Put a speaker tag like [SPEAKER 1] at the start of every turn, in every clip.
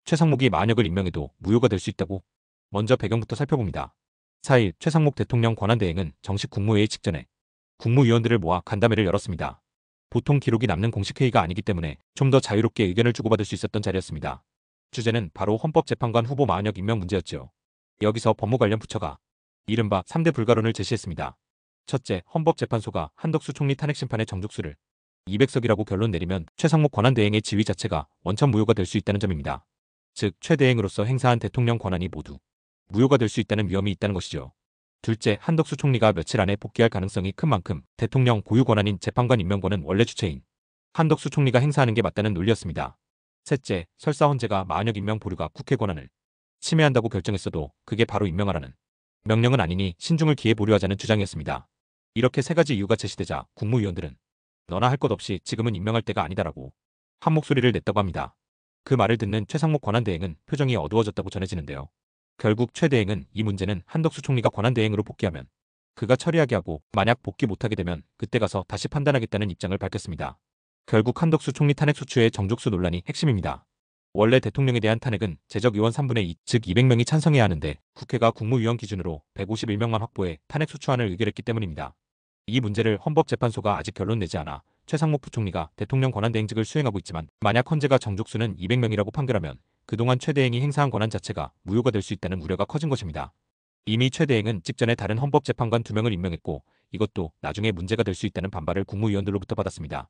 [SPEAKER 1] 최상목이 만약을 임명해도 무효가 될 수 있다고? 먼저 배경부터 살펴봅니다. 4일 최상목 대통령 권한대행은 정식 국무회의 직전에 국무위원들을 모아 간담회를 열었습니다. 보통 기록이 남는 공식 회의가 아니기 때문에 좀 더 자유롭게 의견을 주고받을 수 있었던 자리였습니다. 주제는 바로 헌법재판관 후보 만약 임명 문제였죠. 여기서 법무 관련 부처가 이른바 3대 불가론을 제시했습니다. 첫째, 헌법재판소가 한덕수 총리 탄핵 심판의 정족수를 200석이라고 결론 내리면 최상목 권한대행의 지위 자체가 원천 무효가 될 수 있다는 점입니다. 즉, 최대행으로서 행사한 대통령 권한이 모두 무효가 될 수 있다는 위험이 있다는 것이죠. 둘째, 한덕수 총리가 며칠 안에 복귀할 가능성이 큰 만큼 대통령 고유 권한인 재판관 임명권은 원래 주체인 한덕수 총리가 행사하는 게 맞다는 논리였습니다. 셋째, 설사 헌재가 만약 임명 보류가 국회 권한을 침해한다고 결정했어도 그게 바로 임명하라는 명령은 아니니 신중을 기해 보류하자는 주장이었습니다. 이렇게 세 가지 이유가 제시되자 국무위원들은 너나 할 것 없이 지금은 임명할 때가 아니다라고 한 목소리를 냈다고 합니다. 그 말을 듣는 최상목 권한대행은 표정이 어두워졌다고 전해지는데요. 결국 최 대행은 이 문제는 한덕수 총리가 권한대행으로 복귀하면 그가 처리하게 하고 만약 복귀 못하게 되면 그때 가서 다시 판단하겠다는 입장을 밝혔습니다. 결국 한덕수 총리 탄핵 소추의 정족수 논란이 핵심입니다. 원래 대통령에 대한 탄핵은 재적의원 3분의 2, 즉 200명이 찬성해야 하는데 국회가 국무위원 기준으로 151명만 확보해 탄핵 소추안을 의결했기 때문입니다. 이 문제를 헌법재판소가 아직 결론 내지 않아 최상목 부총리가 대통령 권한대행직을 수행하고 있지만 만약 헌재가 정족수는 200명이라고 판결하면 그동안 최 대행이 행사한 권한 자체가 무효가 될 수 있다는 우려가 커진 것입니다. 이미 최 대행은 직전에 다른 헌법재판관 2명을 임명했고 이것도 나중에 문제가 될 수 있다는 반발을 국무위원들로부터 받았습니다.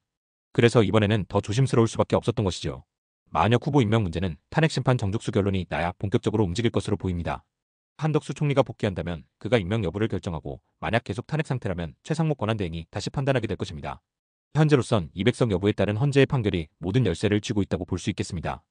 [SPEAKER 1] 그래서 이번에는 더 조심스러울 수밖에 없었던 것이죠. 만약 후보 임명 문제는 탄핵심판 정족수 결론이 나야 본격적으로 움직일 것으로 보입니다. 한덕수 총리가 복귀한다면 그가 임명 여부를 결정하고 만약 계속 탄핵 상태라면 최상목 권한대행이 다시 판단하게 될 것입니다. 현재로선 200석 여부에 따른 헌재의 판결이 모든 열쇠를 쥐고 있다고 볼 수 있겠습니다.